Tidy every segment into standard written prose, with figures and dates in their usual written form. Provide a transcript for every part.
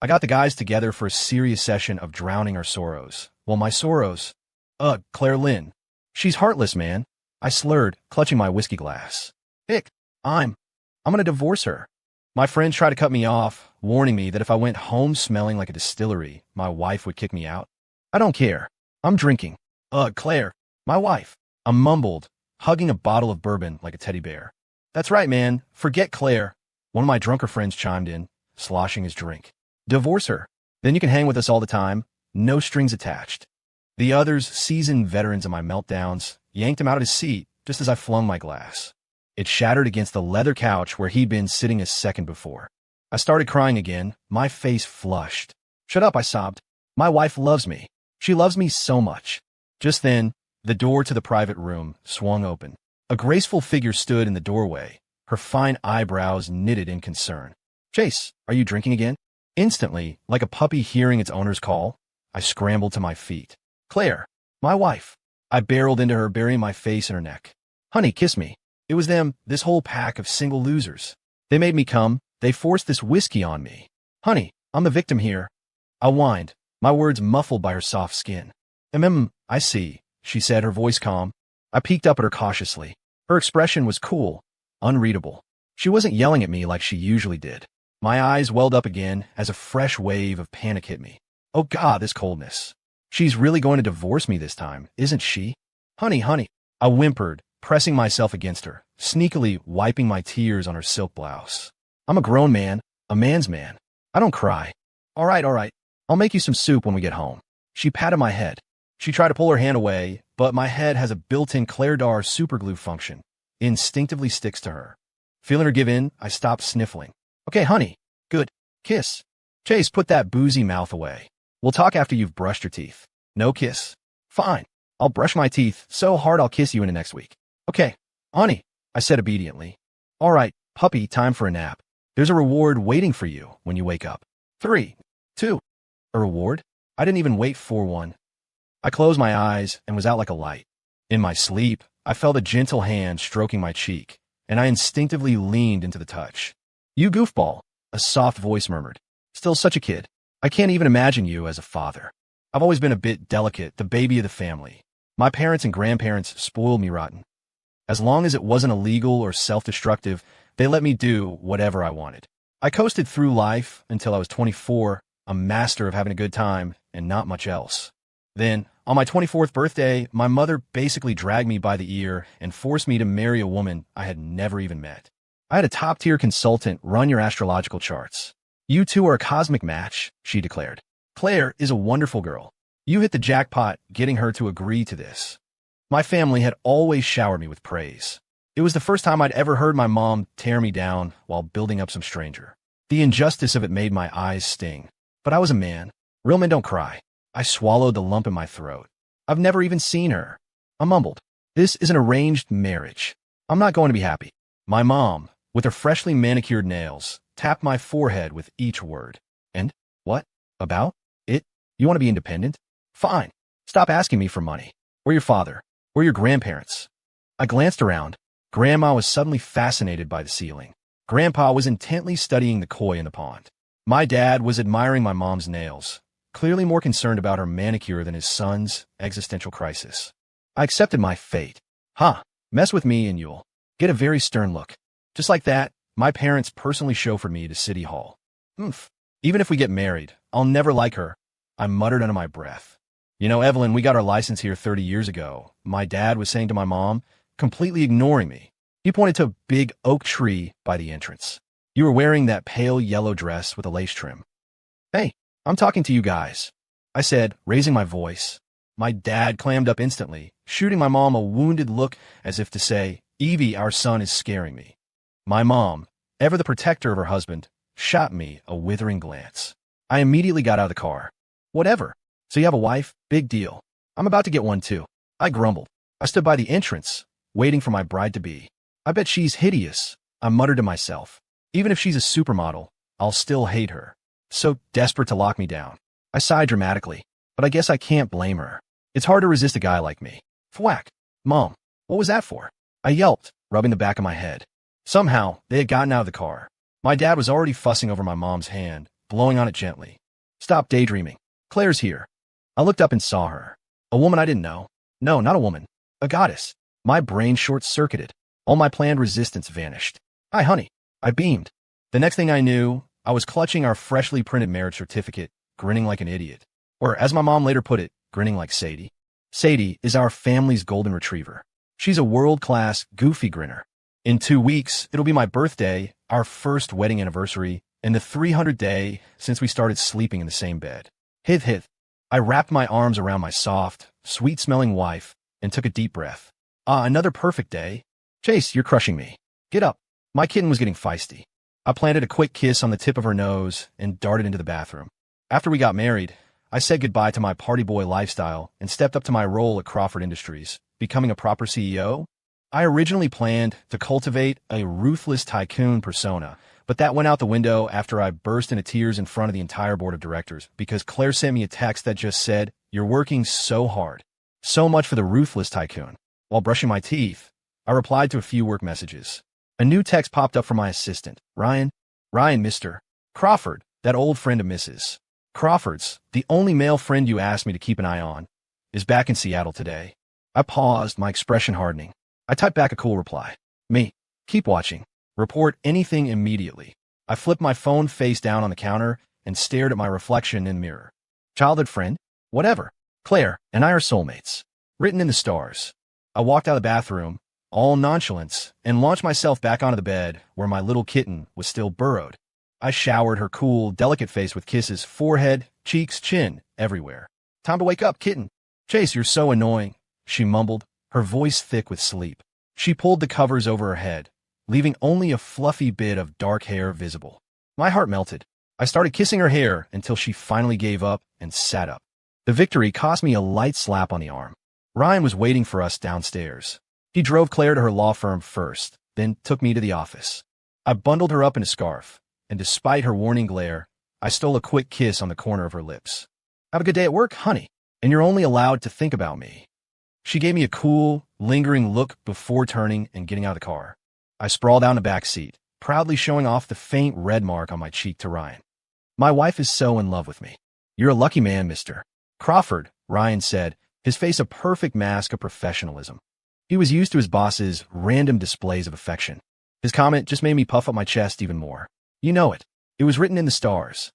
I got the guys together for a serious session of drowning our sorrows. Well, my sorrows? Claire Lynn. She's heartless, man. I slurred, clutching my whiskey glass. Hick, I'm gonna divorce her. My friends tried to cut me off, warning me that if I went home smelling like a distillery, my wife would kick me out. I don't care. I'm drinking. Claire, my wife. I mumbled, hugging a bottle of bourbon like a teddy bear. That's right, man. Forget Claire. One of my drunker friends chimed in, sloshing his drink. Divorce her. Then you can hang with us all the time. No strings attached. The others, seasoned veterans of my meltdowns, yanked him out of his seat just as I flung my glass. It shattered against the leather couch where he'd been sitting a second before. I started crying again, my face flushed. Shut up, I sobbed. My wife loves me. She loves me so much. Just then, the door to the private room swung open. A graceful figure stood in the doorway, her fine eyebrows knitted in concern. Chase, are you drinking again? Instantly, like a puppy hearing its owner's call, I scrambled to my feet. Claire, my wife. I barreled into her, burying my face in her neck. Honey, kiss me. It was them, this whole pack of single losers. They made me come. They forced this whiskey on me. Honey, I'm the victim here. I whined, my words muffled by her soft skin. I see, she said, her voice calm. I peeked up at her cautiously. Her expression was cool, unreadable. She wasn't yelling at me like she usually did. My eyes welled up again as a fresh wave of panic hit me. Oh God, this coldness. She's really going to divorce me this time, isn't she? Honey, I whimpered, pressing myself against her, sneakily wiping my tears on her silk blouse. I'm a grown man, a man's man. I don't cry. All right. I'll make you some soup when we get home. She patted my head. She tried to pull her hand away, but my head has a built-in Clairdar superglue function. It instinctively sticks to her. Feeling her give in, I stopped sniffling. Okay, honey. Good. Kiss. Chase, put that boozy mouth away. We'll talk after you've brushed your teeth. No kiss. Fine. I'll brush my teeth so hard I'll kiss you in the next week. Okay. Honey, I said obediently. All right, puppy, time for a nap. There's a reward waiting for you when you wake up. 3, 2. A reward? I didn't even wait for one. I closed my eyes and was out like a light. In my sleep, I felt a gentle hand stroking my cheek, and I instinctively leaned into the touch. You goofball, a soft voice murmured. Still such a kid. I can't even imagine you as a father. I've always been a bit delicate, the baby of the family. My parents and grandparents spoiled me rotten. As long as it wasn't illegal or self-destructive, they let me do whatever I wanted. I coasted through life until I was 24, a master of having a good time and not much else. Then, on my 24th birthday, my mother basically dragged me by the ear and forced me to marry a woman I had never even met. I had a top-tier consultant run your astrological charts. You two are a cosmic match, she declared. Claire is a wonderful girl. You hit the jackpot getting her to agree to this. My family had always showered me with praise. It was the first time I'd ever heard my mom tear me down while building up some stranger. The injustice of it made my eyes sting. But I was a man. Real men don't cry. I swallowed the lump in my throat. I've never even seen her. I mumbled. This is an arranged marriage. I'm not going to be happy. My mom, with her freshly manicured nails, tapped my forehead with each word. And? What? About? It? You want to be independent? Fine. Stop asking me for money. Or your father. Or your grandparents. I glanced around. Grandma was suddenly fascinated by the ceiling. Grandpa was intently studying the koi in the pond. My dad was admiring my mom's nails, clearly more concerned about her manicure than his son's existential crisis. I accepted my fate. Mess with me and you'll get a very stern look. Just like that, my parents personally chauffeured me to City Hall. Even if we get married, I'll never like her, I muttered under my breath. You know, Evelyn, we got our license here 30 years ago, my dad was saying to my mom, completely ignoring me. He pointed to a big oak tree by the entrance. You were wearing that pale yellow dress with a lace trim. Hey, I'm talking to you guys, I said, raising my voice. My dad clammed up instantly, shooting my mom a wounded look as if to say, Evie, our son is scaring me. My mom, ever the protector of her husband, shot me a withering glance. I immediately got out of the car. Whatever. So you have a wife? Big deal. I'm about to get one too. I grumbled. I stood by the entrance, waiting for my bride-to-be. I bet she's hideous, I muttered to myself. Even if she's a supermodel, I'll still hate her. So desperate to lock me down. I sighed dramatically, but I guess I can't blame her. It's hard to resist a guy like me. Thwack. Mom, what was that for? I yelped, rubbing the back of my head. Somehow, they had gotten out of the car. My dad was already fussing over my mom's hand, blowing on it gently. Stop daydreaming. Claire's here. I looked up and saw her. A woman I didn't know. No, not a woman. A goddess. My brain short-circuited. All my planned resistance vanished. Hi, honey. I beamed. The next thing I knew, I was clutching our freshly printed marriage certificate, grinning like an idiot. Or, as my mom later put it, grinning like Sadie. Sadie is our family's golden retriever. She's a world-class, goofy grinner. In 2 weeks, it'll be my birthday, our first wedding anniversary, and the 300th day since we started sleeping in the same bed. Hith hith. I wrapped my arms around my soft, sweet-smelling wife and took a deep breath. Another perfect day. Chase, you're crushing me. Get up. My kitten was getting feisty. I planted a quick kiss on the tip of her nose and darted into the bathroom. After we got married, I said goodbye to my party boy lifestyle and stepped up to my role at Crawford Industries, becoming a proper CEO. I originally planned to cultivate a ruthless tycoon persona, but that went out the window after I burst into tears in front of the entire board of directors because Claire sent me a text that just said, "You're working so hard. So much for the ruthless tycoon." While brushing my teeth, I replied to a few work messages. A new text popped up from my assistant. Ryan, Mr. Crawford, that old friend of Mrs. Crawford's, the only male friend you asked me to keep an eye on, is back in Seattle today. I paused, my expression hardening. I typed back a cool reply. Me. Keep watching. Report anything immediately. I flipped my phone face down on the counter and stared at my reflection in the mirror. Childhood friend? Whatever. Claire and I are soulmates. Written in the stars. I walked out of the bathroom, all nonchalance, and launched myself back onto the bed where my little kitten was still burrowed. I showered her cool, delicate face with kisses, forehead, cheeks, chin, everywhere. Time to wake up, kitten. Chase, you're so annoying, she mumbled, her voice thick with sleep. She pulled the covers over her head, leaving only a fluffy bit of dark hair visible. My heart melted. I started kissing her hair until she finally gave up and sat up. The victory cost me a light slap on the arm. Ryan was waiting for us downstairs. He drove Claire to her law firm first, then took me to the office. I bundled her up in a scarf, and despite her warning glare, I stole a quick kiss on the corner of her lips. Have a good day at work, honey, and you're only allowed to think about me. She gave me a cool, lingering look before turning and getting out of the car. I sprawled out in the back seat, proudly showing off the faint red mark on my cheek to Ryan. My wife is so in love with me. You're a lucky man, Mr. Crawford, Ryan said, his face a perfect mask of professionalism. He was used to his boss's random displays of affection. His comment just made me puff up my chest even more. You know it. It was written in the stars.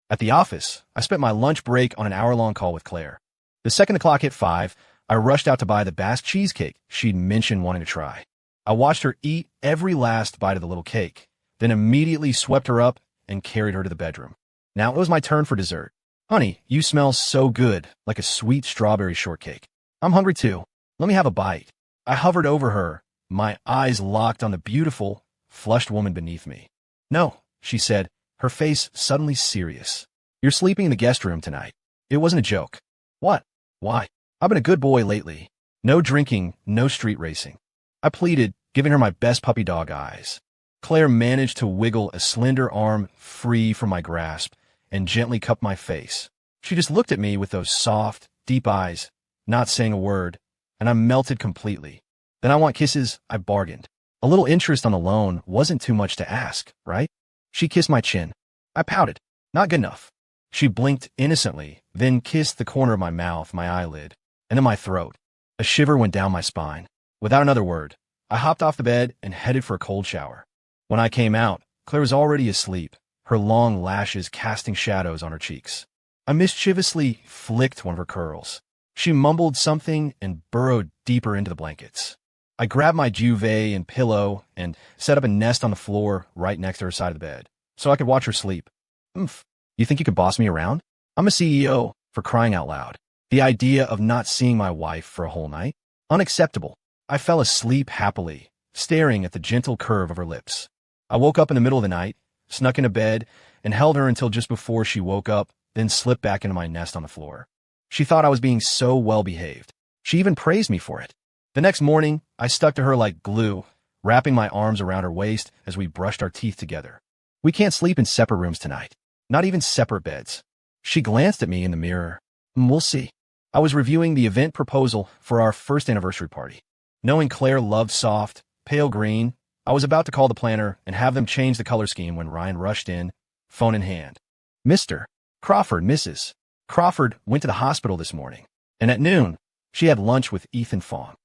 At the office, I spent my lunch break on an hour-long call with Claire. The second the clock hit 5, I rushed out to buy the Basque cheesecake she'd mentioned wanting to try. I watched her eat every last bite of the little cake, then immediately swept her up and carried her to the bedroom. Now it was my turn for dessert. Honey, you smell so good, like a sweet strawberry shortcake. I'm hungry too. Let me have a bite. I hovered over her, my eyes locked on the beautiful, flushed woman beneath me. No, she said, her face suddenly serious. You're sleeping in the guest room tonight. It wasn't a joke. What? Why? I've been a good boy lately. No drinking, no street racing. I pleaded, giving her my best puppy dog eyes. Claire managed to wiggle a slender arm free from my grasp and gently cupped my face. She just looked at me with those soft, deep eyes, not saying a word, and I melted completely. Then I want kisses, I bargained. A little interest on the loan wasn't too much to ask, right? She kissed my chin. I pouted. Not good enough. She blinked innocently, then kissed the corner of my mouth, my eyelid, and then my throat. A shiver went down my spine. Without another word, I hopped off the bed and headed for a cold shower. When I came out, Claire was already asleep, her long lashes casting shadows on her cheeks. I mischievously flicked one of her curls. She mumbled something and burrowed deeper into the blankets. I grabbed my duvet and pillow and set up a nest on the floor right next to her side of the bed, so I could watch her sleep. Oomph. You think you could boss me around? I'm a CEO, for crying out loud. The idea of not seeing my wife for a whole night? Unacceptable. I fell asleep happily, staring at the gentle curve of her lips. I woke up in the middle of the night, snuck into bed, and held her until just before she woke up, then slipped back into my nest on the floor. She thought I was being so well-behaved. She even praised me for it. The next morning, I stuck to her like glue, wrapping my arms around her waist as we brushed our teeth together. We can't sleep in separate rooms tonight. Not even separate beds. She glanced at me in the mirror. We'll see. I was reviewing the event proposal for our first anniversary party. Knowing Claire loved soft, pale green, I was about to call the planner and have them change the color scheme when Ryan rushed in, phone in hand. Mr. Crawford, Mrs. Crawford went to the hospital this morning, and at noon, she had lunch with Ethan Fong.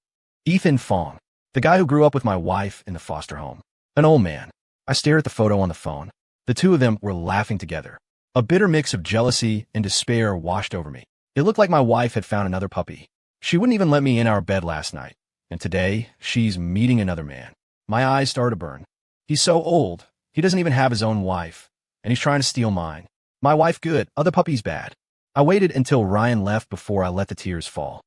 Ethan Fong, the guy who grew up with my wife in the foster home. An old man. I stared at the photo on the phone. The two of them were laughing together. A bitter mix of jealousy and despair washed over me. It looked like my wife had found another puppy. She wouldn't even let me in our bed last night, and today she's meeting another man. My eyes started to burn. He's so old, he doesn't even have his own wife, and he's trying to steal mine. My wife good, other puppy's bad. I waited until Ryan left before I let the tears fall.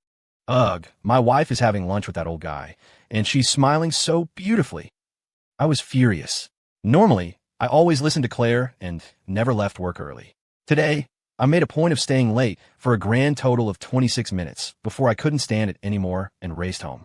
Ugh, my wife is having lunch with that old guy, and she's smiling so beautifully. I was furious. Normally, I always listened to Claire and never left work early. Today, I made a point of staying late for a grand total of 26 minutes before I couldn't stand it anymore and raced home.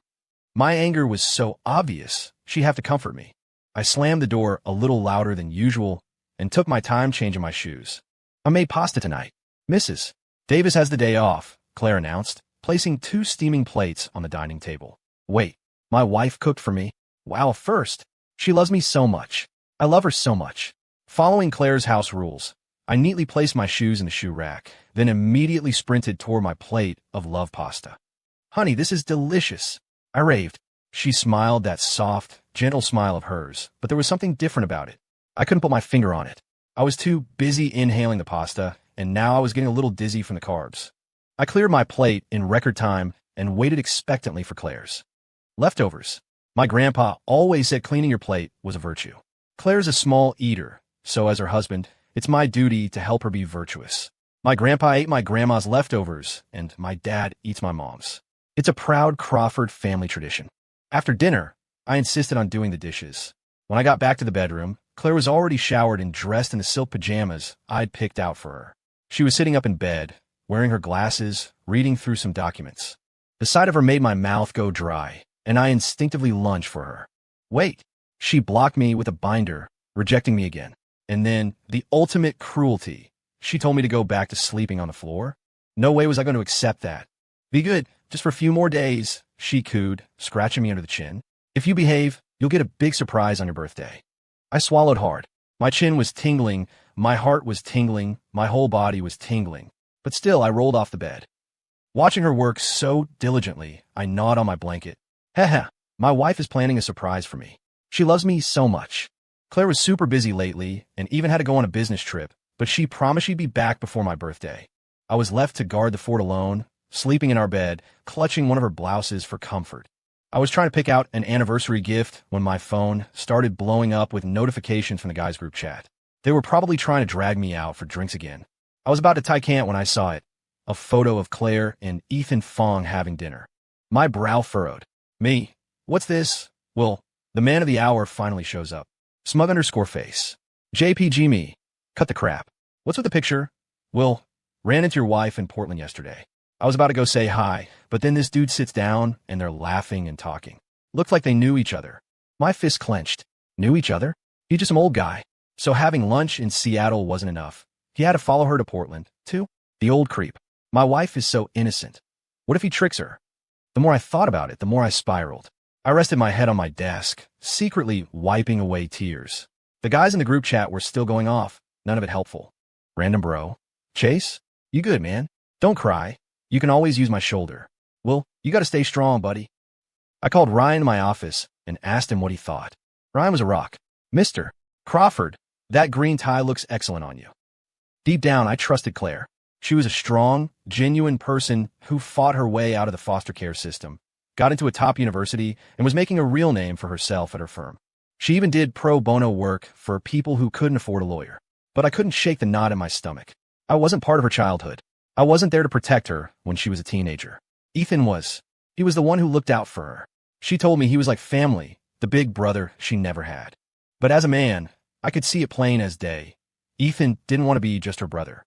My anger was so obvious, she'd have to comfort me. I slammed the door a little louder than usual and took my time changing my shoes. I made pasta tonight. Mrs. Davis has the day off, Claire announced, placing 2 steaming plates on the dining table. Wait, my wife cooked for me? Wow, first. She loves me so much. I love her so much. Following Claire's house rules, I neatly placed my shoes in the shoe rack, then immediately sprinted toward my plate of love pasta. Honey, this is delicious. I raved. She smiled that soft, gentle smile of hers, but there was something different about it. I couldn't put my finger on it. I was too busy inhaling the pasta, and now I was getting a little dizzy from the carbs. I cleared my plate in record time and waited expectantly for Claire's. Leftovers. My grandpa always said cleaning your plate was a virtue. Claire's a small eater, so as her husband, it's my duty to help her be virtuous. My grandpa ate my grandma's leftovers, and my dad eats my mom's. It's a proud Crawford family tradition. After dinner, I insisted on doing the dishes. When I got back to the bedroom, Claire was already showered and dressed in the silk pajamas I'd picked out for her. She was sitting up in bed, wearing her glasses, reading through some documents. The sight of her made my mouth go dry, and I instinctively lunged for her. Wait! She blocked me with a binder, rejecting me again. And then, the ultimate cruelty. She told me to go back to sleeping on the floor. No way was I going to accept that. Be good, just for a few more days, she cooed, scratching me under the chin. If you behave, you'll get a big surprise on your birthday. I swallowed hard. My chin was tingling, my heart was tingling, my whole body was tingling. But still, I rolled off the bed. Watching her work so diligently, I gnawed on my blanket. Haha, my wife is planning a surprise for me. She loves me so much. Claire was super busy lately and even had to go on a business trip, but she promised she'd be back before my birthday. I was left to guard the fort alone, sleeping in our bed, clutching one of her blouses for comfort. I was trying to pick out an anniversary gift when my phone started blowing up with notifications from the guys' group chat. They were probably trying to drag me out for drinks again. I was about to tie cant when I saw it. A photo of Claire and Ethan Fong having dinner. My brow furrowed. Me? What's this? Well, the man of the hour finally shows up. Smug_face. JPG me. Cut the crap. What's with the picture? Will, ran into your wife in Portland yesterday. I was about to go say hi, but then this dude sits down and they're laughing and talking. Looked like they knew each other. My fist clenched. Knew each other? He's just some old guy. So having lunch in Seattle wasn't enough. He had to follow her to Portland, too. The old creep. My wife is so innocent. What if he tricks her? The more I thought about it, the more I spiraled. I rested my head on my desk, secretly wiping away tears. The guys in the group chat were still going off, none of it helpful. Random bro. Chase? You good, man? Don't cry. You can always use my shoulder. Well, you gotta stay strong, buddy. I called Ryan in my office and asked him what he thought. Ryan was a rock. Mr. Crawford, that green tie looks excellent on you. Deep down, I trusted Claire. She was a strong, genuine person who fought her way out of the foster care system, got into a top university, and was making a real name for herself at her firm. She even did pro bono work for people who couldn't afford a lawyer. But I couldn't shake the knot in my stomach. I wasn't part of her childhood. I wasn't there to protect her when she was a teenager. Ethan was. He was the one who looked out for her. She told me he was like family, the big brother she never had. But as a man, I could see it plain as day. Ethan didn't want to be just her brother.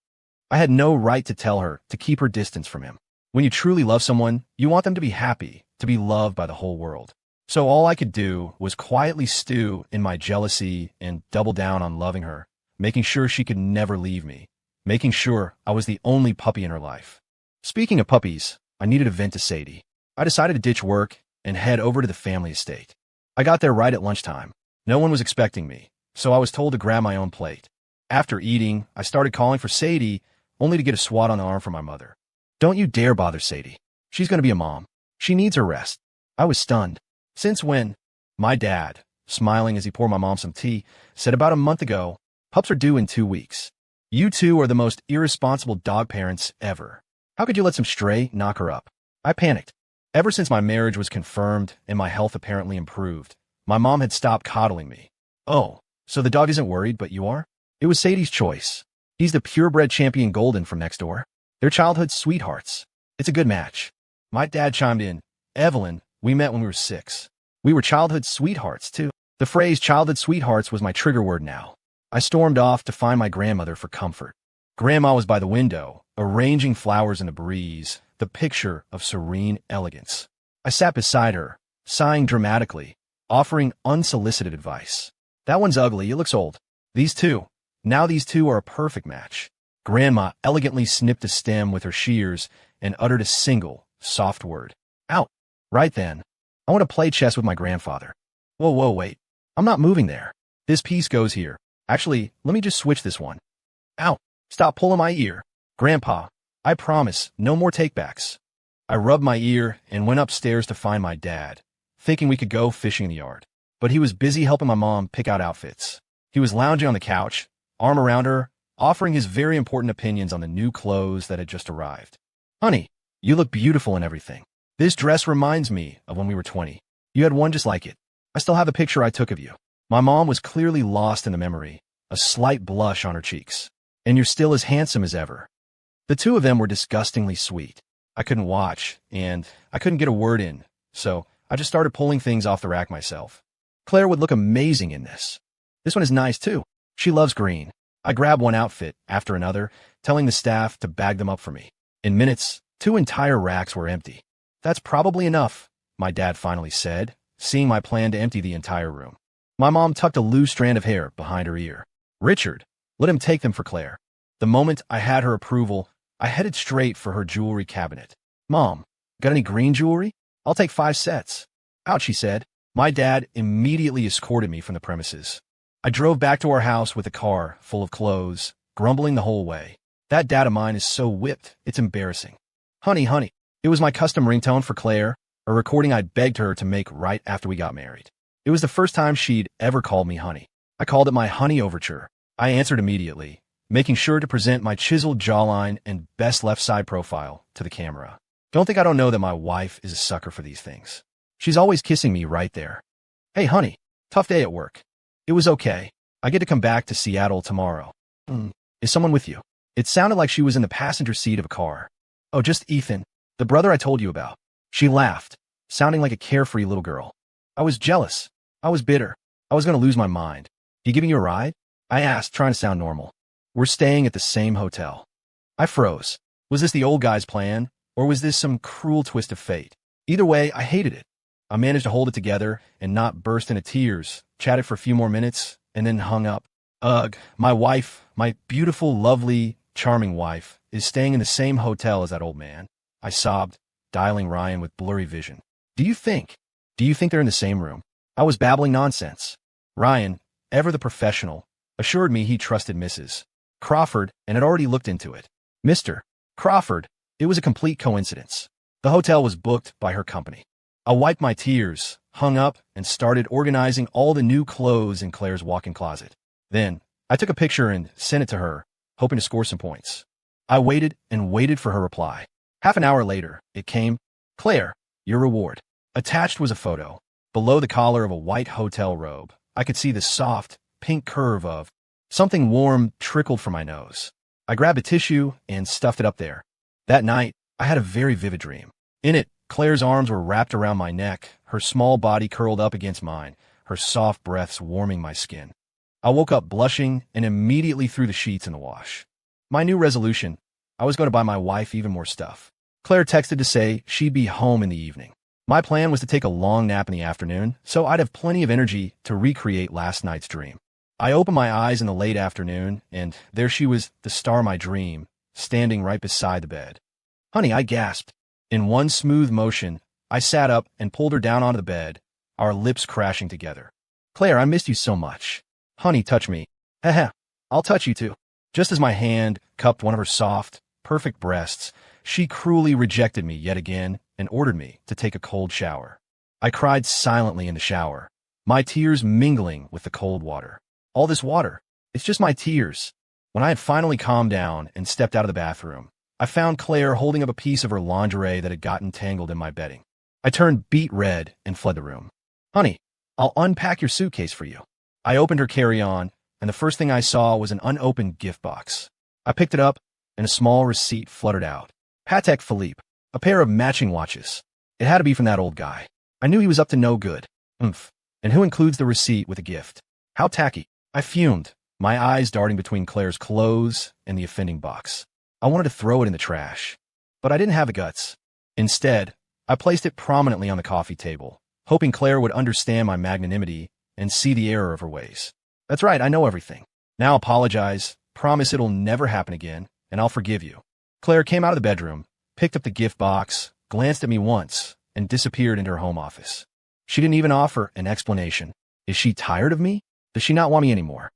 I had no right to tell her to keep her distance from him. When you truly love someone, you want them to be happy, to be loved by the whole world. So all I could do was quietly stew in my jealousy and double down on loving her, making sure she could never leave me, making sure I was the only puppy in her life. Speaking of puppies, I needed a vent to Sadie. I decided to ditch work and head over to the family estate. I got there right at lunchtime. No one was expecting me, so I was told to grab my own plate. After eating, I started calling for Sadie, only to get a swat on the arm from my mother. Don't you dare bother Sadie. She's going to be a mom. She needs her rest. I was stunned. Since when? My dad, smiling as he poured my mom some tea, said about a month ago, pups are due in 2 weeks. You two are the most irresponsible dog parents ever. How could you let some stray knock her up? I panicked. Ever since my marriage was confirmed and my health apparently improved, my mom had stopped coddling me. Oh, so the dog isn't worried, but you are? It was Sadie's choice. He's the purebred champion golden from next door. They're childhood sweethearts. It's a good match. My dad chimed in. Evelyn, we met when we were 6. We were childhood sweethearts, too. The phrase childhood sweethearts was my trigger word now. I stormed off to find my grandmother for comfort. Grandma was by the window, arranging flowers in the breeze, the picture of serene elegance. I sat beside her, sighing dramatically, offering unsolicited advice. That one's ugly, it looks old. These two are a perfect match. Grandma elegantly snipped a stem with her shears and uttered a single, soft word. Out. Right then. I want to play chess with my grandfather. Whoa, wait. I'm not moving there. This piece goes here. Actually, let me just switch this one. Ow. Stop pulling my ear. Grandpa, I promise, no more takebacks. I rubbed my ear and went upstairs to find my dad, thinking we could go fishing in the yard. But he was busy helping my mom pick out outfits. He was lounging on the couch, arm around her, offering his very important opinions on the new clothes that had just arrived. Honey, you look beautiful in everything. This dress reminds me of when we were 20. You had one just like it. I still have a picture I took of you. My mom was clearly lost in the memory, a slight blush on her cheeks. And you're still as handsome as ever. The two of them were disgustingly sweet. I couldn't watch, and I couldn't get a word in, so I just started pulling things off the rack myself. Claire would look amazing in this. This one is nice, too. She loves green. I grabbed one outfit after another, telling the staff to bag them up for me. In minutes, 2 entire racks were empty. That's probably enough, my dad finally said, seeing my plan to empty the entire room. My mom tucked a loose strand of hair behind her ear. Richard, let him take them for Claire. The moment I had her approval, I headed straight for her jewelry cabinet. Mom, got any green jewelry? I'll take 5 sets. Out, she said. My dad immediately escorted me from the premises. I drove back to our house with a car full of clothes, grumbling the whole way. That dad of mine is so whipped, it's embarrassing. Honey, it was my custom ringtone for Claire, a recording I begged her to make right after we got married. It was the first time she'd ever called me honey. I called it my honey overture. I answered immediately, making sure to present my chiseled jawline and best left side profile to the camera. Don't think I don't know that my wife is a sucker for these things. She's always kissing me right there. Hey, honey, tough day at work. It was okay. I get to come back to Seattle tomorrow. Is someone with you? It sounded like she was in the passenger seat of a car. Oh, just Ethan, the brother I told you about. She laughed, sounding like a carefree little girl. I was jealous. I was bitter. I was going to lose my mind. He giving you a ride? I asked, trying to sound normal. We're staying at the same hotel. I froze. Was this the old guy's plan, or was this some cruel twist of fate? Either way, I hated it. I managed to hold it together and not burst into tears, chatted for a few more minutes, and then hung up. Ugh, my wife, my beautiful, lovely, charming wife, is staying in the same hotel as that old man. I sobbed, dialing Ryan with blurry vision. Do you think they're in the same room? I was babbling nonsense. Ryan, ever the professional, assured me he trusted Mrs. Crawford and had already looked into it. Mr. Crawford, it was a complete coincidence. The hotel was booked by her company. I wiped my tears, hung up, and started organizing all the new clothes in Claire's walk-in closet. Then, I took a picture and sent it to her, hoping to score some points. I waited and waited for her reply. Half an hour later, it came. Claire, your reward. Attached was a photo. Below the collar of a white hotel robe, I could see the soft, pink curve of something warm trickled from my nose. I grabbed a tissue and stuffed it up there. That night, I had a very vivid dream. In it, Claire's arms were wrapped around my neck, her small body curled up against mine, her soft breaths warming my skin. I woke up blushing and immediately threw the sheets in the wash. My new resolution, I was going to buy my wife even more stuff. Claire texted to say she'd be home in the evening. My plan was to take a long nap in the afternoon, so I'd have plenty of energy to recreate last night's dream. I opened my eyes in the late afternoon, and there she was, the star of my dream, standing right beside the bed. Honey, I gasped. In one smooth motion, I sat up and pulled her down onto the bed, our lips crashing together. Claire, I missed you so much. Honey, touch me. Heh. I'll touch you too. Just as my hand cupped one of her soft, perfect breasts, she cruelly rejected me yet again and ordered me to take a cold shower. I cried silently in the shower, my tears mingling with the cold water. All this water, it's just my tears. When I had finally calmed down and stepped out of the bathroom, I found Claire holding up a piece of her lingerie that had gotten tangled in my bedding. I turned beet red and fled the room. Honey, I'll unpack your suitcase for you. I opened her carry-on, and the first thing I saw was an unopened gift box. I picked it up, and a small receipt fluttered out. Patek Philippe, a pair of matching watches. It had to be from that old guy. I knew he was up to no good. Oomph. And who includes the receipt with a gift? How tacky. I fumed, my eyes darting between Claire's clothes and the offending box. I wanted to throw it in the trash, but I didn't have the guts. Instead, I placed it prominently on the coffee table, hoping Claire would understand my magnanimity and see the error of her ways. That's right, I know everything. Now apologize, promise it'll never happen again, and I'll forgive you. Claire came out of the bedroom, picked up the gift box, glanced at me once, and disappeared into her home office. She didn't even offer an explanation. Is she tired of me? Does she not want me anymore?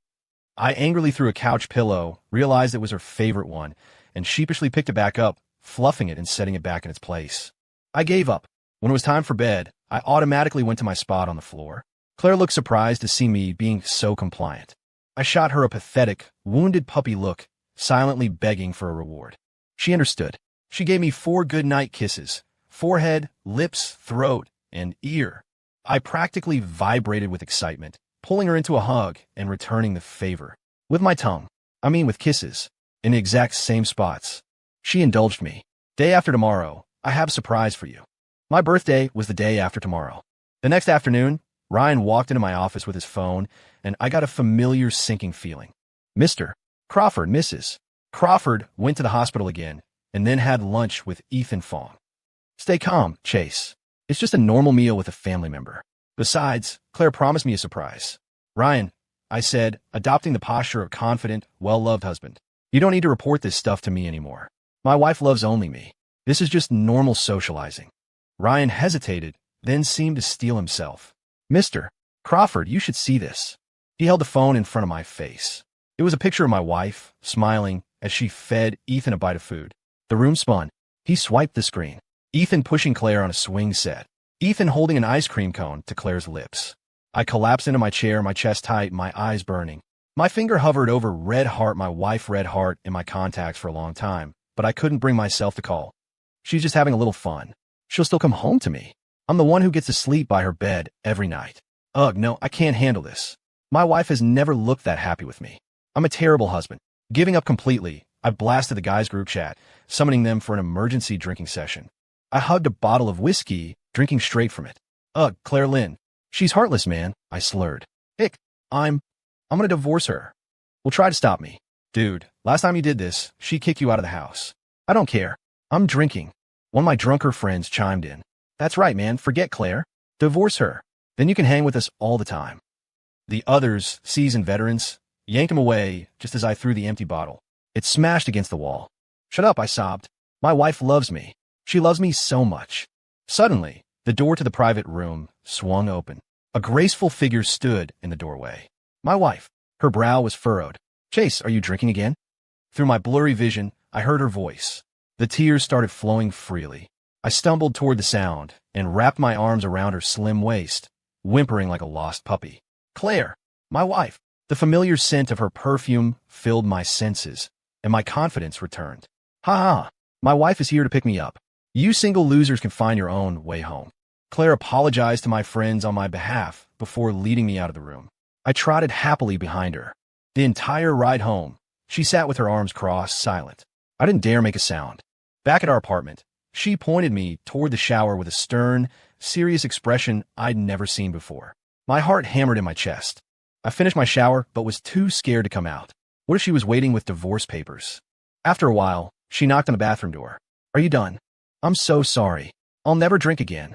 I angrily threw a couch pillow, realized it was her favorite one, and sheepishly picked it back up, fluffing it and setting it back in its place. I gave up. When it was time for bed, I automatically went to my spot on the floor. Claire looked surprised to see me being so compliant. I shot her a pathetic, wounded puppy look, silently begging for a reward. She understood. She gave me 4 goodnight kisses, forehead, lips, throat, and ear. I practically vibrated with excitement, pulling her into a hug and returning the favor. With my tongue. I mean with kisses. In the exact same spots. She indulged me. Day after tomorrow, I have a surprise for you. My birthday was the day after tomorrow. The next afternoon, Ryan walked into my office with his phone, and I got a familiar sinking feeling. Mr. Crawford, Mrs. Crawford went to the hospital again, and then had lunch with Ethan Fong. Stay calm, Chase. It's just a normal meal with a family member. Besides, Claire promised me a surprise. Ryan, I said, adopting the posture of confident, well-loved husband. You don't need to report this stuff to me anymore. My wife loves only me. This is just normal socializing. Ryan hesitated, then seemed to steel himself. Mr. Crawford, you should see this. He held the phone in front of my face. It was a picture of my wife, smiling, as she fed Ethan a bite of food. The room spun. He swiped the screen. Ethan pushing Claire on a swing set. Ethan holding an ice cream cone to Claire's lips. I collapsed into my chair, my chest tight, my eyes burning. My finger hovered over red heart, my wife red heart, in my contacts for a long time, but I couldn't bring myself to call. She's just having a little fun. She'll still come home to me. I'm the one who gets to sleep by her bed every night. Ugh, no, I can't handle this. My wife has never looked that happy with me. I'm a terrible husband. Giving up completely, I blasted the guys' group chat, summoning them for an emergency drinking session. I hugged a bottle of whiskey, drinking straight from it. Ugh, Claire Lynn. She's heartless, man, I slurred. Ick, I'm gonna divorce her. Well, try to stop me. Dude, last time you did this, she kicked you out of the house. I don't care. I'm drinking. One of my drunker friends chimed in. That's right, man, forget Claire. Divorce her. Then you can hang with us all the time. The others, seasoned veterans, yanked him away just as I threw the empty bottle. It smashed against the wall. Shut up, I sobbed. My wife loves me. She loves me so much. Suddenly, the door to the private room swung open. A graceful figure stood in the doorway. My wife. Her brow was furrowed. Chase, are you drinking again? Through my blurry vision, I heard her voice. The tears started flowing freely. I stumbled toward the sound and wrapped my arms around her slim waist, whimpering like a lost puppy. Claire, my wife. The familiar scent of her perfume filled my senses, and my confidence returned. Ha ha, my wife is here to pick me up. You single losers can find your own way home. Claire apologized to my friends on my behalf before leading me out of the room. I trotted happily behind her. The entire ride home, she sat with her arms crossed, silent. I didn't dare make a sound. Back at our apartment, she pointed me toward the shower with a stern, serious expression I'd never seen before. My heart hammered in my chest. I finished my shower, but was too scared to come out. What if she was waiting with divorce papers? After a while, she knocked on the bathroom door. Are you done? I'm so sorry. I'll never drink again.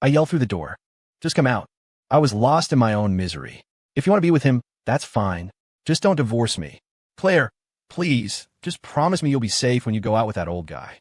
I yelled through the door. Just come out. I was lost in my own misery. If you want to be with him, that's fine. Just don't divorce me. Claire, please, just promise me you'll be safe when you go out with that old guy.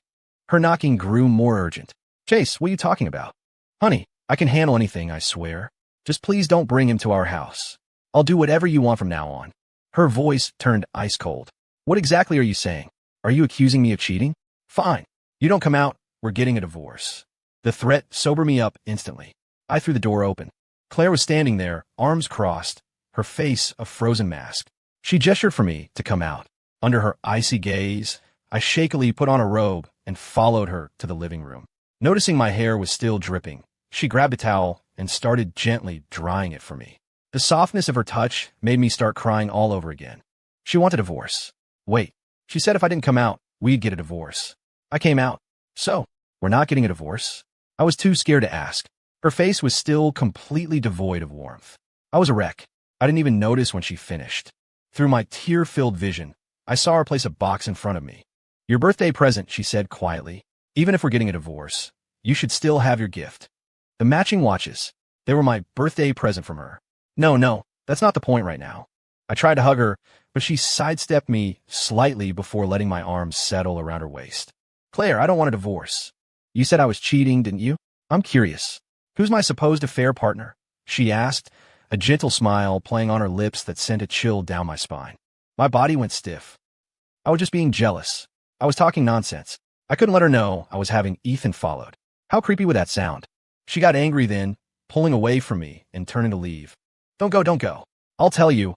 Her knocking grew more urgent. Chase, what are you talking about? Honey, I can handle anything, I swear. Just please don't bring him to our house. I'll do whatever you want from now on. Her voice turned ice cold. What exactly are you saying? Are you accusing me of cheating? Fine. You don't come out, we're getting a divorce. The threat sobered me up instantly. I threw the door open. Claire was standing there, arms crossed, her face a frozen mask. She gestured for me to come out. Under her icy gaze, I shakily put on a robe and followed her to the living room. Noticing my hair was still dripping, she grabbed a towel and started gently drying it for me. The softness of her touch made me start crying all over again. She wanted a divorce. Wait, she said if I didn't come out, we'd get a divorce. I came out. So, we're not getting a divorce? I was too scared to ask. Her face was still completely devoid of warmth. I was a wreck. I didn't even notice when she finished. Through my tear-filled vision, I saw her place a box in front of me. Your birthday present, she said quietly. Even if we're getting a divorce, you should still have your gift. The matching watches. They were my birthday present from her. No, that's not the point right now. I tried to hug her, but she sidestepped me slightly before letting my arms settle around her waist. Claire, I don't want a divorce. You said I was cheating, didn't you? I'm curious. Who's my supposed affair partner? She asked, a gentle smile playing on her lips that sent a chill down my spine. My body went stiff. I was just being jealous. I was talking nonsense. I couldn't let her know I was having Ethan followed. How creepy would that sound? She got angry then, pulling away from me and turning to leave. Don't go. I'll tell you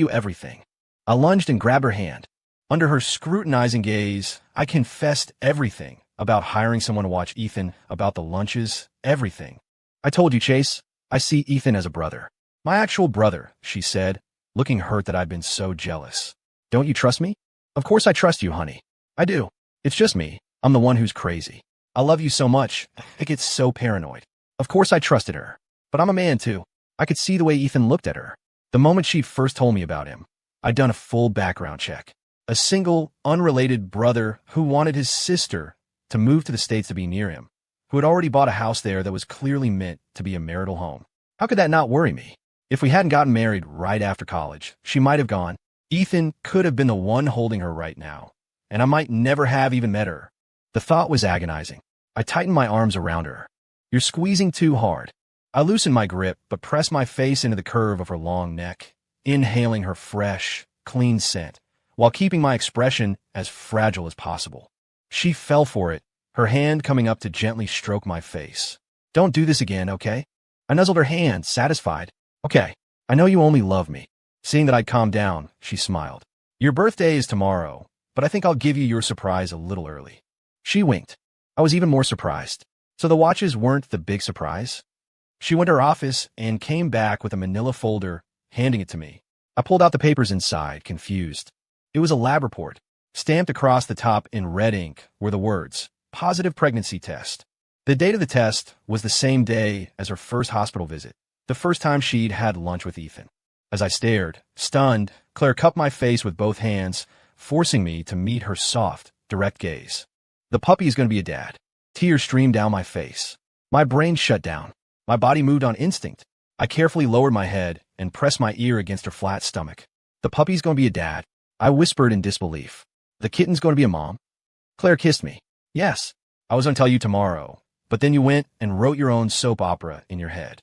everything. I lunged and grabbed her hand. Under her scrutinizing gaze, I confessed everything about hiring someone to watch Ethan, about the lunches, everything. I told you, Chase, I see Ethan as a brother. My actual brother, she said, looking hurt that I'd been so jealous. Don't you trust me? Of course I trust you, honey. I do. It's just me. I'm the one who's crazy. I love you so much, I get so paranoid. Of course I trusted her. But I'm a man too. I could see the way Ethan looked at her. The moment she first told me about him, I'd done a full background check. A single, unrelated brother who wanted his sister to move to the States to be near him, who had already bought a house there that was clearly meant to be a marital home. How could that not worry me? If we hadn't gotten married right after college, she might have gone. Ethan could have been the one holding her right now, and I might never have even met her. The thought was agonizing. I tightened my arms around her. You're squeezing too hard. I loosened my grip, but pressed my face into the curve of her long neck, inhaling her fresh, clean scent, while keeping my expression as fragile as possible. She fell for it, her hand coming up to gently stroke my face. Don't do this again, okay? I nuzzled her hand, satisfied. Okay, I know you only love me. Seeing that I'd calmed down, she smiled. Your birthday is tomorrow, but I think I'll give you your surprise a little early. She winked. I was even more surprised. So the watches weren't the big surprise? She went to her office and came back with a manila folder, handing it to me. I pulled out the papers inside, confused. It was a lab report. Stamped across the top in red ink were the words, positive pregnancy test. The date of the test was the same day as her first hospital visit, the first time she'd had lunch with Ethan. As I stared, stunned, Claire cupped my face with both hands, forcing me to meet her soft, direct gaze. The puppy is going to be a dad. Tears streamed down my face. My brain shut down. My body moved on instinct. I carefully lowered my head and pressed my ear against her flat stomach. The puppy's going to be a dad. I whispered in disbelief. The kitten's going to be a mom? Claire kissed me. Yes, I was going to tell you tomorrow, but then you went and wrote your own soap opera in your head.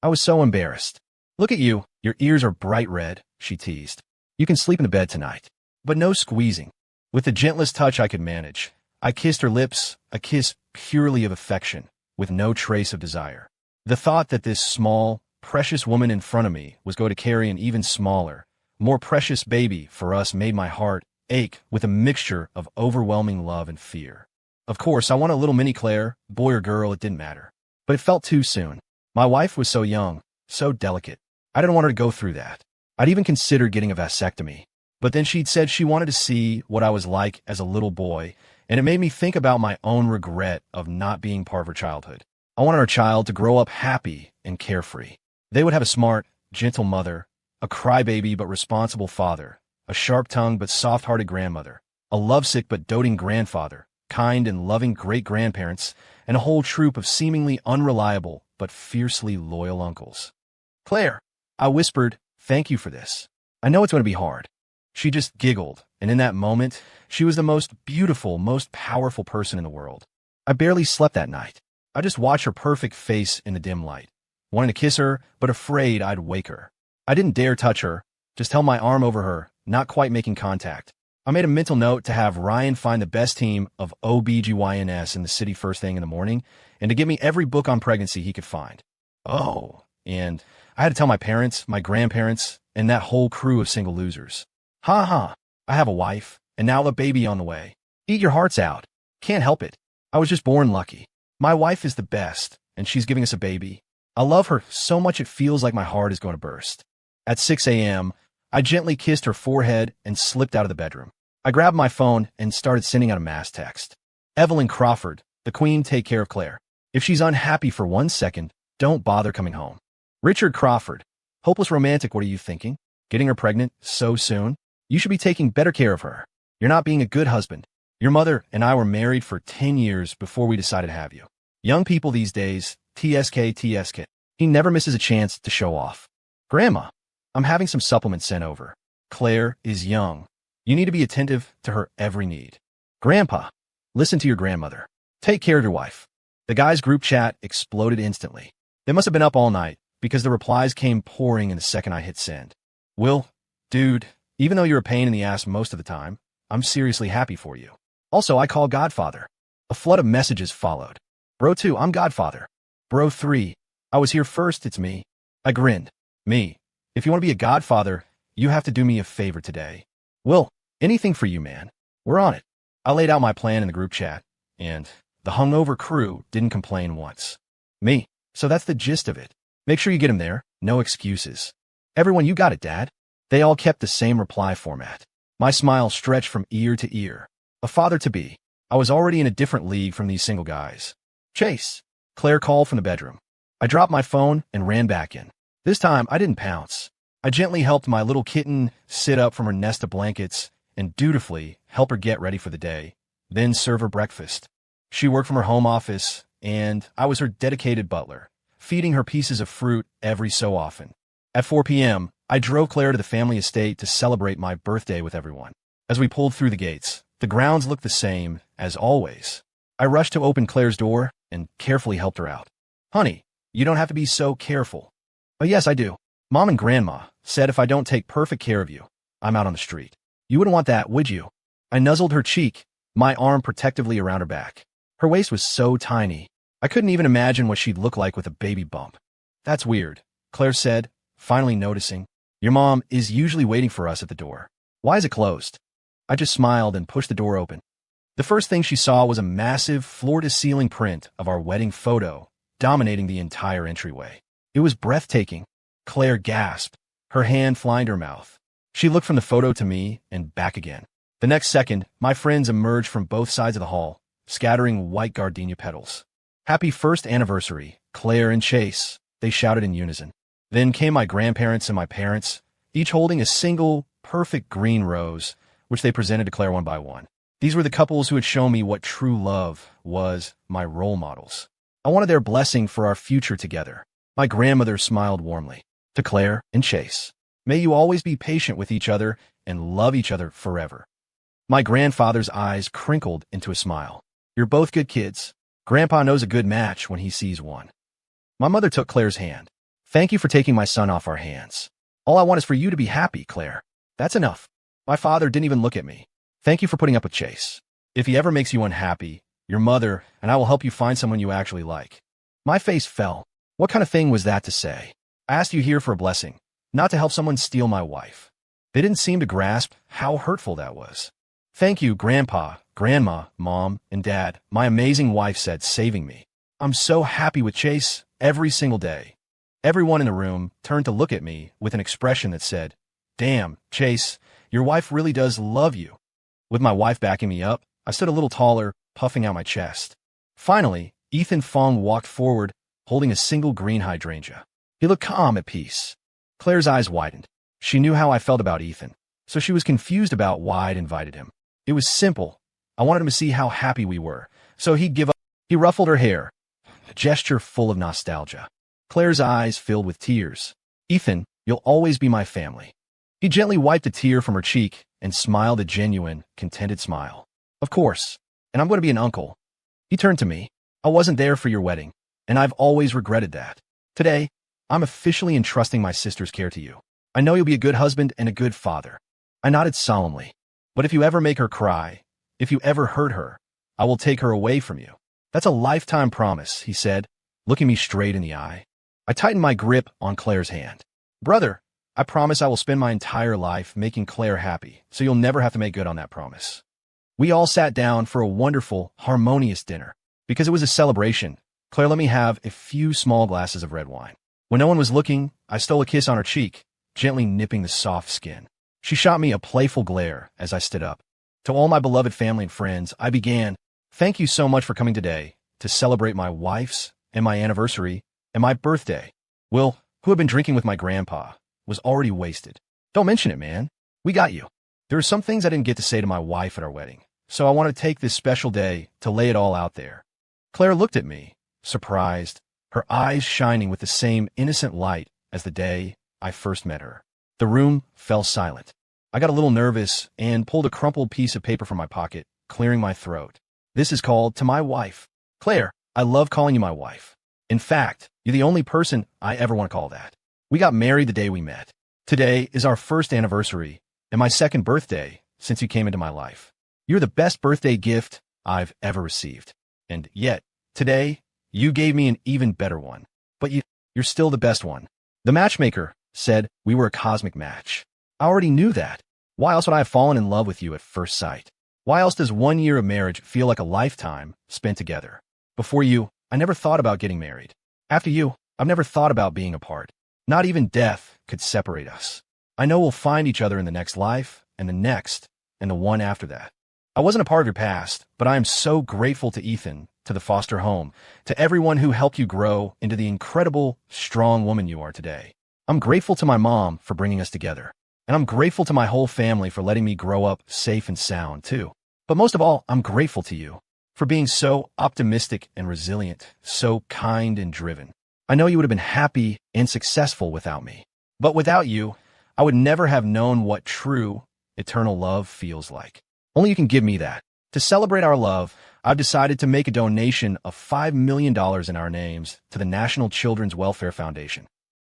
I was so embarrassed. Look at you, your ears are bright red, she teased. You can sleep in the bed tonight. But no squeezing. With the gentlest touch I could manage, I kissed her lips, a kiss purely of affection, with no trace of desire. The thought that this small, precious woman in front of me was going to carry an even smaller, more precious baby for us made my heart ache with a mixture of overwhelming love and fear. Of course, I want a little mini Claire, boy or girl, it didn't matter. But it felt too soon. My wife was so young, so delicate. I didn't want her to go through that. I'd even considered getting a vasectomy. But then she'd said she wanted to see what I was like as a little boy, and it made me think about my own regret of not being part of her childhood. I wanted our child to grow up happy and carefree. They would have a smart, gentle mother, a crybaby but responsible father, a sharp-tongued but soft-hearted grandmother, a lovesick but doting grandfather, kind and loving great-grandparents, and a whole troop of seemingly unreliable but fiercely loyal uncles. Claire, I whispered, thank you for this. I know it's going to be hard. She just giggled, and in that moment, she was the most beautiful, most powerful person in the world. I barely slept that night. I just watched her perfect face in the dim light, wanting to kiss her, but afraid I'd wake her. I didn't dare touch her, just held my arm over her, not quite making contact. I made a mental note to have Ryan find the best team of OBGYNs in the city first thing in the morning and to give me every book on pregnancy he could find. Oh, and I had to tell my parents, my grandparents, and that whole crew of single losers. Ha ha, I have a wife, and now a baby on the way. Eat your hearts out. Can't help it. I was just born lucky. My wife is the best, and she's giving us a baby. I love her so much it feels like my heart is going to burst. At 6 a.m., I gently kissed her forehead and slipped out of the bedroom. I grabbed my phone and started sending out a mass text. Evelyn Crawford, the Queen, take care of Claire. If she's unhappy for 1 second, don't bother coming home. Richard Crawford, hopeless romantic, what are you thinking? Getting her pregnant so soon? You should be taking better care of her. You're not being a good husband. Your mother and I were married for 10 years before we decided to have you. Young people these days, TSK. He never misses a chance to show off. Grandma, I'm having some supplements sent over. Claire is young. You need to be attentive to her every need. Grandpa, listen to your grandmother. Take care of your wife. The guys' group chat exploded instantly. They must have been up all night because the replies came pouring in the second I hit send. Will, dude, even though you're a pain in the ass most of the time, I'm seriously happy for you. Also, I call Godfather. A flood of messages followed. Bro 2, I'm Godfather. Bro 3, I was here first, it's me. I grinned. Me. If you want to be a Godfather, you have to do me a favor today. Will, anything for you, man. We're on it. I laid out my plan in the group chat, and the hungover crew didn't complain once. Me. So that's the gist of it. Make sure you get him there. No excuses. Everyone, you got it, Dad. They all kept the same reply format. My smile stretched from ear to ear. A father-to-be. I was already in a different league from these single guys. Chase. Claire called from the bedroom. I dropped my phone and ran back in. This time, I didn't pounce. I gently helped my little kitten sit up from her nest of blankets and dutifully help her get ready for the day, then serve her breakfast. She worked from her home office, and I was her dedicated butler, feeding her pieces of fruit every so often. At 4 p.m., I drove Claire to the family estate to celebrate my birthday with everyone. As we pulled through the gates, the grounds looked the same as always. I rushed to open Claire's door and carefully helped her out. Honey, you don't have to be so careful. Oh yes, I do. Mom and Grandma said if I don't take perfect care of you, I'm out on the street. You wouldn't want that, would you? I nuzzled her cheek, my arm protectively around her back. Her waist was so tiny, I couldn't even imagine what she'd look like with a baby bump. That's weird, Claire said, finally noticing. Your mom is usually waiting for us at the door. Why is it closed? I just smiled and pushed the door open. The first thing she saw was a massive floor-to-ceiling print of our wedding photo, dominating the entire entryway. It was breathtaking. Claire gasped, her hand flying to her mouth. She looked from the photo to me and back again. The next second, my friends emerged from both sides of the hall, scattering white gardenia petals. Happy first anniversary, Claire and Chase, they shouted in unison. Then came my grandparents and my parents, each holding a single, perfect green rose, which they presented to Claire one by one. These were the couples who had shown me what true love was, my role models. I wanted their blessing for our future together. My grandmother smiled warmly. To Claire and Chase, may you always be patient with each other and love each other forever. My grandfather's eyes crinkled into a smile. You're both good kids. Grandpa knows a good match when he sees one. My mother took Claire's hand. Thank you for taking my son off our hands. All I want is for you to be happy, Claire. That's enough. My father didn't even look at me. Thank you for putting up with Chase. If he ever makes you unhappy, your mother and I will help you find someone you actually like. My face fell. What kind of thing was that to say? I asked you here for a blessing, not to help someone steal my wife. They didn't seem to grasp how hurtful that was. Thank you, Grandpa, Grandma, Mom, and Dad, my amazing wife said, saving me. I'm so happy with Chase every single day. Everyone in the room turned to look at me with an expression that said, damn, Chase, your wife really does love you. With my wife backing me up, I stood a little taller, puffing out my chest. Finally, Ethan Fong walked forward, holding a single green hydrangea. He looked calm at peace. Claire's eyes widened. She knew how I felt about Ethan, so she was confused about why I'd invited him. It was simple. I wanted him to see how happy we were, so he'd give up. He ruffled her hair, a gesture full of nostalgia. Claire's eyes filled with tears. Ethan, you'll always be my family. He gently wiped a tear from her cheek and smiled a genuine, contented smile. Of course, and I'm going to be an uncle. He turned to me. I wasn't there for your wedding, and I've always regretted that. Today, I'm officially entrusting my sister's care to you. I know you'll be a good husband and a good father. I nodded solemnly. But if you ever make her cry, if you ever hurt her, I will take her away from you. That's a lifetime promise, he said, looking me straight in the eye. I tightened my grip on Claire's hand. Brother, I promise I will spend my entire life making Claire happy, so you'll never have to make good on that promise. We all sat down for a wonderful, harmonious dinner. Because it was a celebration, Claire let me have a few small glasses of red wine. When no one was looking, I stole a kiss on her cheek, gently nipping the soft skin. She shot me a playful glare as I stood up. To all my beloved family and friends, I began, thank you so much for coming today to celebrate my wife's and my anniversary and my birthday. Will, who had been drinking with my grandpa, was already wasted. Don't mention it, man. We got you. There are some things I didn't get to say to my wife at our wedding, so I want to take this special day to lay it all out there. Claire looked at me, surprised, her eyes shining with the same innocent light as the day I first met her. The room fell silent. I got a little nervous and pulled a crumpled piece of paper from my pocket, clearing my throat. This is called to my wife. Claire, I love calling you my wife. In fact, you're the only person I ever want to call that. We got married the day we met. Today is our first anniversary and my second birthday since you came into my life. You're the best birthday gift I've ever received. And yet, today, you gave me an even better one. But you're still the best one. The matchmaker said we were a cosmic match. I already knew that. Why else would I have fallen in love with you at first sight? Why else does 1 year of marriage feel like a lifetime spent together? Before you, I never thought about getting married. After you, I've never thought about being apart. Not even death could separate us. I know we'll find each other in the next life, and the next, and the one after that. I wasn't a part of your past, but I am so grateful to Ethan, to the foster home, to everyone who helped you grow into the incredible, strong woman you are today. I'm grateful to my mom for bringing us together, and I'm grateful to my whole family for letting me grow up safe and sound, too. But most of all, I'm grateful to you for being so optimistic and resilient, so kind and driven. I know you would have been happy and successful without me. But without you, I would never have known what true, eternal love feels like. Only you can give me that. To celebrate our love, I've decided to make a donation of $5 million in our names to the National Children's Welfare Foundation.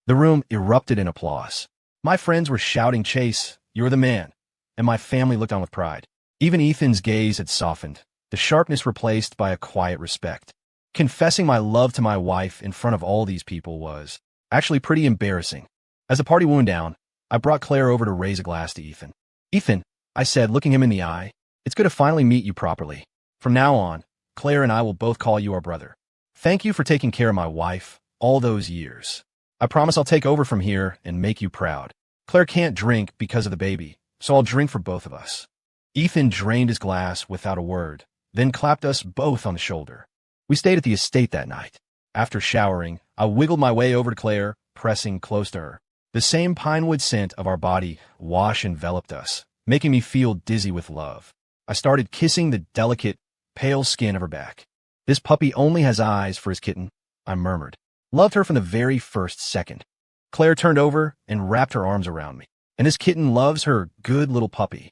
The room erupted in applause. My friends were shouting, Chase, you're the man. And my family looked on with pride. Even Ethan's gaze had softened, the sharpness replaced by a quiet respect. Confessing my love to my wife in front of all these people was actually pretty embarrassing. As the party wound down, I brought Claire over to raise a glass to Ethan. Ethan, I said, looking him in the eye, it's good to finally meet you properly. From now on, Claire and I will both call you our brother. Thank you for taking care of my wife all those years. I promise I'll take over from here and make you proud. Claire can't drink because of the baby, so I'll drink for both of us. Ethan drained his glass without a word, then clapped us both on the shoulder. We stayed at the estate that night. After showering, I wiggled my way over to Claire, pressing close to her. The same pinewood scent of our body wash enveloped us, making me feel dizzy with love. I started kissing the delicate, pale skin of her back. This puppy only has eyes for his kitten, I murmured. Loved her from the very first second. Claire turned over and wrapped her arms around me. And this kitten loves her good little puppy.